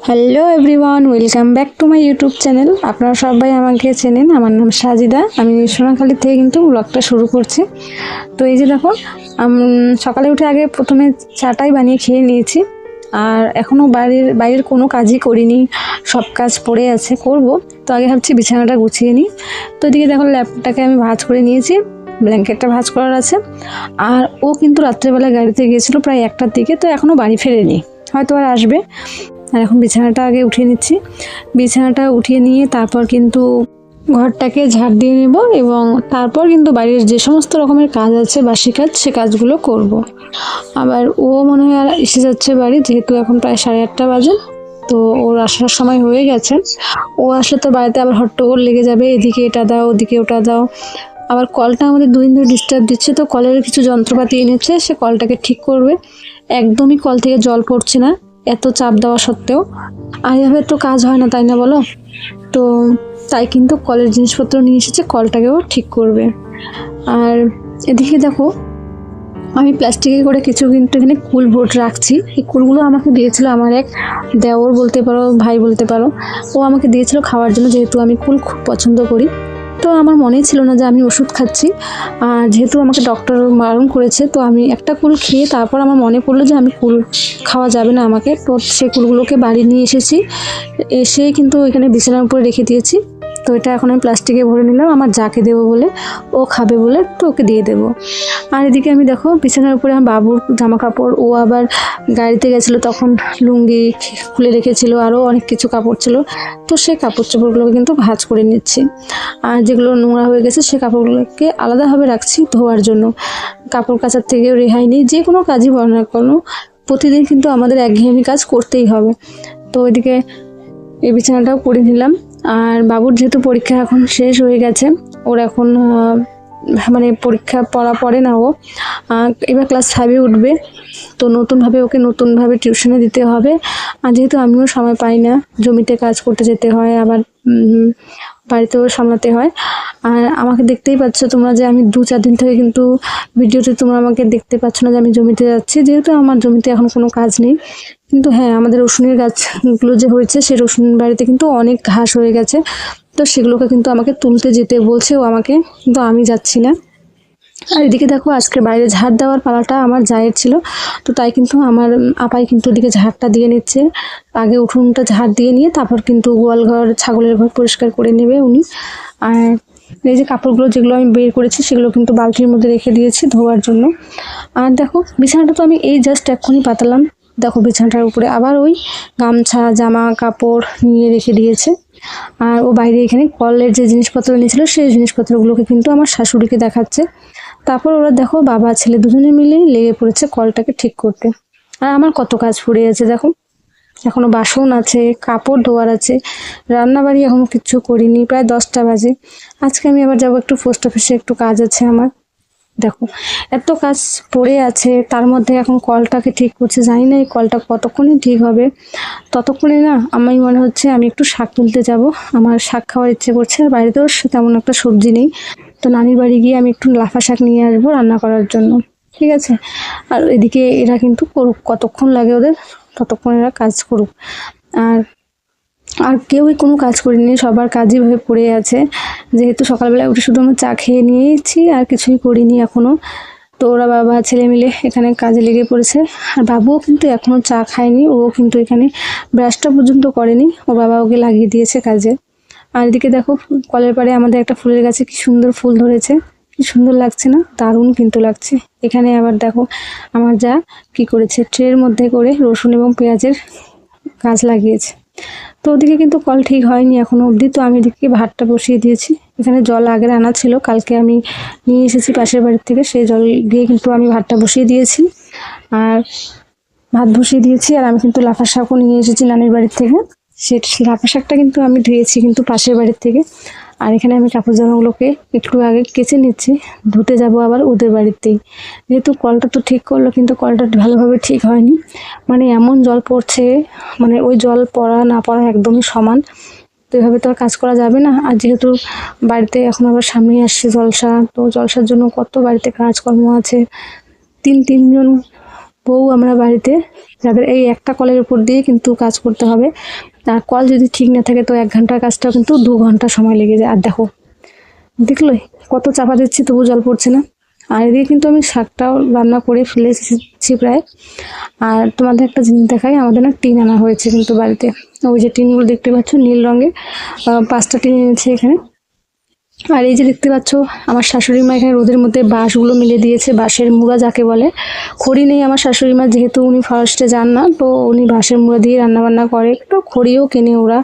Hello everyone, welcome back to my YouTube channel. আপনারা সবাই আমাকে চেনেন, আমার নাম সাজিদা। আমি সোনাখালি থেকে কিন্তু ব্লগটা শুরু করছি। তো এই যে দেখো, সকালে উঠে আগে প্রথমে চাটাই বানিয়ে খেয়ে নিয়েছি। আর এখনও বাইরের কোনো কাজই করিনি, সব কাজ পড়ে আছে, করব। তো আগে ভাবছি বিছানাটা গুছিয়ে নিই। তো এদিকে দেখো, ল্যাপটাকে আমি ভাঁজ করে নিয়েছি, ব্ল্যাঙ্কেটটা ভাঁজ করার আছে। আর ও কিন্তু রাত্রেবেলা গাড়িতে গিয়েছিল প্রায় 1টার দিকে, তো এখনও বাড়ি ফেরেনি, হয়তো আর আসবে। আর এখন বিছানাটা আগে উঠিয়ে নিচ্ছি। বিছানাটা উঠিয়ে নিয়ে তারপর কিন্তু ঘরটাকে ঝাড় দিয়ে নেব, এবং তারপর কিন্তু বাড়ির যে সমস্ত রকমের কাজ আছে, বাসি কাজ, সে কাজগুলো করব। আবার ও মনে হয় আর এসে যাচ্ছে বাড়ি, যেহেতু এখন প্রায় 8:30 বাজে। তো ওর আসার সময় হয়ে গেছে। ও আসলে তো বাড়িতে আবার হট্টগোল লেগে যাবে, এদিকে এটা দাও, ওদিকে ওটা দাও। আবার কলটা আমাদের 2 দিন ধরে ডিস্টার্ব দিচ্ছে, তো কলের কিছু যন্ত্রপাতি এনেছে, সে কলটাকে ঠিক করবে। একদমই কল থেকে জল পড়ছে না, এত চাপ দেওয়া সত্ত্বেও। আর এভাবে তো কাজ হয় না, তাই না বলো? তো তাই কিন্তু কলের জিনিসপত্র নিয়ে এসেছে, কলটাকেও ঠিক করবে। আর এদিকে দেখো, আমি প্লাস্টিকে করে কিছু কিন্তু এখানে কুল ভোট রাখছি। এই কুলগুলো আমাকে দিয়েছিল আমার এক দেওর বলতে পারো, ভাই বলতে পারো। ও আমাকে দিয়েছিল খাওয়ার জন্য, যেহেতু আমি কুল খুব পছন্দ করি। তো আমার মনেই ছিল না যে আমি ওষুধ খাচ্ছি। আর যেহেতু আমাকে ডক্টর বারণ করেছে, তো আমি একটা কুল খেয়ে তারপর আমার মনে পড়লো যে আমি কুল খাওয়া যাবে না আমাকে। তো সেই কুলগুলোকে বাড়ি নিয়ে এসেছি, এসে কিন্তু এখানে বিছানার উপরে রেখে দিয়েছি। তো এটা এখন আমি প্লাস্টিকে ভরে নিলাম, আমার যাকে দেবো বলে, ও খাবে বলে, তো ওকে দিয়ে দেবো। আর এদিকে আমি দেখো, বিছানার উপরে আমার বাবুর জামা কাপড়, ও আবার গাড়িতে গেছিলো তখন লুঙ্গি খুলে রেখেছিল, আরও অনেক কিছু কাপড় ছিল। তো সেই কাপড় চোপড়গুলোকে কিন্তু ভাঁজ করে নিচ্ছি। আর যেগুলো নোংরা হয়ে গেছে সে কাপড়গুলোকে আলাদাভাবে রাখছি ধোয়ার জন্য। কাপড় কাচার থেকেও রেহাই নেই, যে কোনো কাজই বলো না কোনো, প্রতিদিন কিন্তু আমাদের একঘেয়েমি কাজ করতেই হবে। তো ওইদিকে এই বিছানাটাও করে নিলাম। আর বাবুর যেহেতু পরীক্ষা এখন শেষ হয়ে গেছে, ওর এখন মানে পরীক্ষা পড়া পড়ে না, ও এবার ক্লাস 5-এ উঠবে। তো নতুনভাবে ওকে নতুনভাবে টিউশনে দিতে হবে। আর যেহেতু আমিও সময় পাই না, জমিতে কাজ করতে যেতে হয়, আবার বাড়িতেও সামলাতে হয়। আর আমাকে দেখতেই পাচ্ছ তোমরা যে আমি 2-4 দিন থেকে কিন্তু ভিডিওতে তোমরা আমাকে দেখতে পাচ্ছ না যে আমি জমিতে যাচ্ছি, যেহেতু আমার জমিতে এখন কোনো কাজ নেই। কিন্তু হ্যাঁ, আমাদের রসুনের গাছগুলো যে হয়েছে, সেই রসুন বাড়িতে কিন্তু অনেক ঘাস হয়ে গেছে। তো সেগুলোকে কিন্তু আমাকে তুলতে যেতে বলছে ও আমাকে, কিন্তু আমি যাচ্ছি না। আর এদিকে দেখো, আজকে বাইরে ঝাড় দেওয়ার পালাটা আমার জায়ের ছিল। তো তাই কিন্তু আমার আপাই কিন্তু ওদিকে ঝাড়টা দিয়ে নিচ্ছে। আগে উঠোনটা ঝাড় দিয়ে নিয়ে তারপর কিন্তু গোয়াল ঘর, ছাগলের ঘর পরিষ্কার করে নেবে উনি। আর এই যে কাপড়গুলো যেগুলো আমি বের করেছি, সেগুলো কিন্তু বালতির মধ্যে রেখে দিয়েছি ধোয়ার জন্য। আর দেখো, বিছানাটা তো আমি এই জাস্ট এক্ষুনি পাতালাম। দেখো, বিছানাটার উপরে আবার ওই গামছা, জামা কাপড় নিয়ে রেখে দিয়েছে। আর ও বাইরে এখানে কলের যে জিনিসপত্র নিয়েছিল, সেই জিনিসপত্রগুলোকে কিন্তু আমার শাশুড়িকে দেখাচ্ছে। তারপর ওরা দেখো, বাবা ছেলে দুজনে মিলে লেগে পড়েছে কলটাকে ঠিক করতে। আর আমার কত কাজ পড়ে আছে দেখো, এখনো বাসন আছে, কাপড় ধোয়ার আছে, রান্নাবাড়ি এখনো কিচ্ছু করিনি, প্রায় 10টা বাজে। আজকে আমি আবার যাবো একটু পোস্ট অফিসে, একটু কাজ আছে আমার। দেখো, এত কাজ পড়ে আছে, তার মধ্যে এখন কলটাকে ঠিক করছে। জানি না এই কলটা কতক্ষণে ঠিক হবে। ততক্ষণে না আমি মনে হচ্ছে আমি একটু শাক তুলতে যাব, আমার শাক খাওয়ার ইচ্ছে করছে। আর বাড়িতেও তেমন একটা সবজি নেই, তো নানির বাড়ি গিয়ে আমি একটু লাফা শাক নিয়ে আসবো রান্না করার জন্য, ঠিক আছে? আর এদিকে এরা কিন্তু করুক, কতক্ষণ লাগে ওদের, ততক্ষণ এরা কাজ করুক। আর আর কেউই কোনো কাজ করিনি, সবার কাজই ভাবে পড়ে আছে। যেহেতু সকালবেলা উঠে শুধু আমরা চা খেয়ে নিয়েছি, আর কিছুই করিনি এখনো। তো ওরা বাবা ছেলে মিলে এখানে কাজে লেগে পড়েছে। আর বাবুও কিন্তু এখনো চা খায়নি, ও কিন্তু এখানে ব্রাশটা পর্যন্ত করেনি, ও বাবা ওকে লাগিয়ে দিয়েছে কাজে। আর এদিকে দেখো, কলের পাড়ে আমাদের একটা ফুলের গাছে কি সুন্দর ফুল ধরেছে, কি সুন্দর লাগছে না? দারুণ কিন্তু লাগছে। এখানে আবার দেখো, আমার যা কি করেছে, ট্রের মধ্যে করে রসুন এবং পেঁয়াজের গাছ লাগিয়েছে। তো ওদিকে কিন্তু কল ঠিক হয়নি এখনো অবধি। তো আমি এদিকে ভাতটা বসিয়ে দিয়েছি। এখানে জল আগের আনা ছিল, কালকে আমি নিয়ে এসেছি পাশের বাড়ির থেকে, সেই জল দিয়ে কিন্তু আমি ভাতটা বসিয়ে দিয়েছি। আর ভাত বসিয়ে দিয়েছি। আর আমি কিন্তু লাফা শাকও নিয়ে এসেছি নানির বাড়ির থেকে। সে লাফা শাকটা কিন্তু আমি ধুয়েছি কিন্তু পাশের বাড়ির থেকে। আর এখানে আমি কাপড় জামাগুলোকে একটু আগে কেচে নিচ্ছি, ধুতে যাব আবার ওদের বাড়িতেই। যেহেতু কলটা তো ঠিক করলো, কিন্তু কলটা ভালোভাবে ঠিক হয়নি। মানে এমন জল পড়ছে, মানে ওই জল পড়া না পড়া একদমই সমান। তো এভাবে তো আর কাজ করা যাবে না। আর যেহেতু বাড়িতে এখন আবার সামনে আসছে জলসা, তো জলসার জন্য কত বাড়িতে কাজকর্ম আছে। তিনজন বউ আমরা বাড়িতে, যাদের এই একটা কলের উপর দিয়ে কিন্তু কাজ করতে হবে, আর কল যদি ঠিক না থাকে তো 1 ঘন্টার কাজটা কিন্তু 2 ঘন্টা সময় লেগে যায়। আর দেখো দেখলোই কত চাপা দিচ্ছি তবু জল পড়ছে না। আর এদিকে কিন্তু আমি শাকটাও রান্না করে ফেলে এসেছি প্রায়। আর তোমাদের একটা জিনিস দেখাই, আমাদের না টিন আনা হয়েছে কিন্তু বাড়িতে। ওই যে টিনগুলো দেখতে পাচ্ছ নীল রঙের, 5টা টিন এনেছে এখানে। আর এই যে দেখতে পাচ্ছ আমার শাশুড়ি মা এখানে রোদের মধ্যে বাঁশগুলো মিলে দিয়েছে, বাঁশের মুড়া যাকে বলে। খড়ি নেই আমার শাশুড়ি মা, যেহেতু উনি ফরেস্টে যান না, তো উনি বাঁশের মুড়া দিয়ে রান্না বান্না করে, একটু খড়িও কেনে ওরা।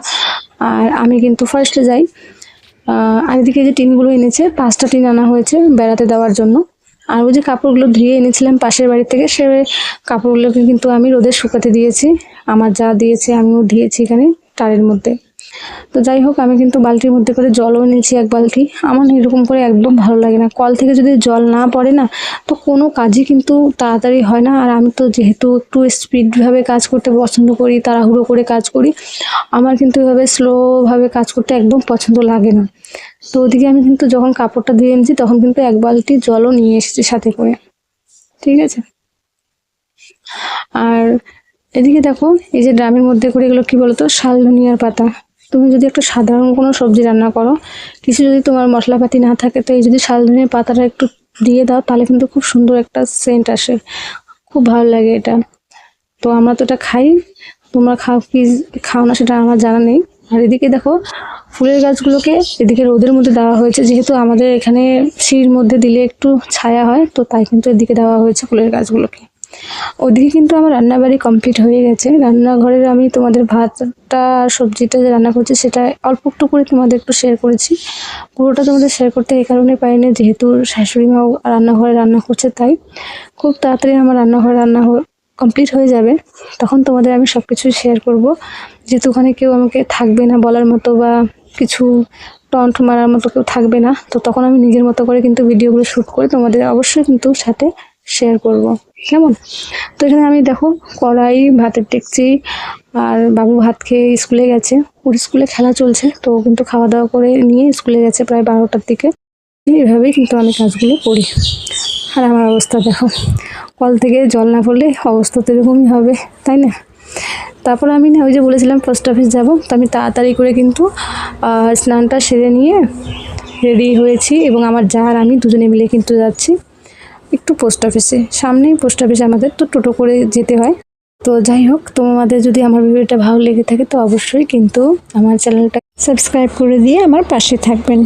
আর আমি কিন্তু ফরেস্টে যাই। আর এদিকে যে টিনগুলো এনেছে, 5টা টিন আনা হয়েছে বেড়াতে দেওয়ার জন্য। আর ওই যে কাপড়গুলো ধুয়ে এনেছিলাম পাশের বাড়ি থেকে, সে কাপড়গুলোকে কিন্তু আমি রোদে শুকাতে দিয়েছি। আমার যা দিয়েছে আমিও দিয়েছি এখানে টারের মধ্যে। তো যাই হোক, আমি কিন্তু বালতির মধ্যে করে জলও নিয়েছি 1 বালতি। আমার না এরকম করে একদম ভালো লাগে না, কল থেকে যদি জল না পড়ে না তো কোনো কাজই কিন্তু তাড়াতাড়ি হয় না। আর আমি তো যেহেতু একটু স্পিডভাবে কাজ করতে পছন্দ করি, তাড়াহুড়ো করে কাজ করি, আমার কিন্তু এভাবে স্লোভাবে কাজ করতে একদম পছন্দ লাগে না। তো ওদিকে আমি কিন্তু যখন কাপড়টা ধুয়ে এনেছি তখন কিন্তু 1 বালতি জলও নিয়ে এসেছি সাথে করে, ঠিক আছে। আর এদিকে দেখো এই যে ড্রামের মধ্যে করে, এগুলো কি বলতো, শাল ধনিয়ার পাতা। তুমি যদি একটা সাধারণ কোনো সবজি রান্না করো, কিছু যদি তোমার মশলাপাতি না থাকে, তো এই যদি শাল ধনিয়ার পাতাটা একটু দিয়ে দাও তাহলে কিন্তু খুব সুন্দর একটা সেন্ট আসে, খুব ভালো লাগে এটা। তো আমরা তো এটা খাই, তোমরা খাও কি খাও না সেটা আমার জানা নেই। আর এদিকে দেখো ফুলের গাছগুলোকে এদিকে রোদের মধ্যে দেওয়া হয়েছে, যেহেতু আমাদের এখানে সিঁড়ির মধ্যে দিলে একটু ছায়া হয়, তো তাই কিন্তু এদিকে দেওয়া হয়েছে ফুলের গাছগুলোকে। ওদিকে কিন্তু আমার রান্নাবাড়ি কমপ্লিট হয়ে গেছে। রান্নাঘরের আমি তোমাদের ভাতটা আর সবজিটা যে রান্না করছি সেটা অল্প একটু করে তোমাদের একটু শেয়ার করেছি, পুরোটা তোমাদের শেয়ার করতে এই কারণে পারিনি যেহেতু শাশুড়ি মাও রান্নাঘরে রান্না করছে, তাই খুব তাড়াতাড়ি আমার রান্নাঘরে রান্না কমপ্লিট হয়ে যাবে, তখন তোমাদের আমি সব কিছুই শেয়ার করব। যেহেতু ওখানে কেউ আমাকে থাকবে না বলার মতো বা কিছু টন্ট মারার মতো কেউ থাকবে না, তো তখন আমি নিজের মতো করে কিন্তু ভিডিওগুলো শ্যুট করে তোমাদের অবশ্যই কিন্তু সাথে শেয়ার করব, কেমন। তো এখানে আমি দেখো কড়াই, ভাতের ডেকচি, আর বাবু ভাত খেয়ে স্কুলে গেছে, ওর স্কুলে খেলা চলছে, তো ও কিন্তু খাওয়া দাওয়া করে নিয়ে স্কুলে গেছে প্রায় 12টার দিকে। এইভাবেই কিন্তু আমি কাজগুলো করি। আর আমার অবস্থা দেখো, কল থেকে জল না পড়লে অবস্থা তো এরকমই হবে, তাই না। তারপর আমি না ওই যে বলেছিলাম পোস্ট অফিস যাবো, তো আমি তাড়াতাড়ি করে কিন্তু স্নানটা সেরে নিয়ে রেডি হয়েছি, এবং আমার যা আর আমি দুজনে মিলে কিন্তু যাচ্ছি একটু পোস্ট অফিসে। সামনেই পোস্ট অফিস আমাদের, তো টোটো করে যেতে হয়। তো যাই হোক, তোমাদের যদি আমার ভিডিওটা ভালো লেগে থাকে তো অবশ্যই কিন্তু আমার চ্যানেলটা সাবস্ক্রাইব করে দিয়ে আমার পাশে থাকবেন।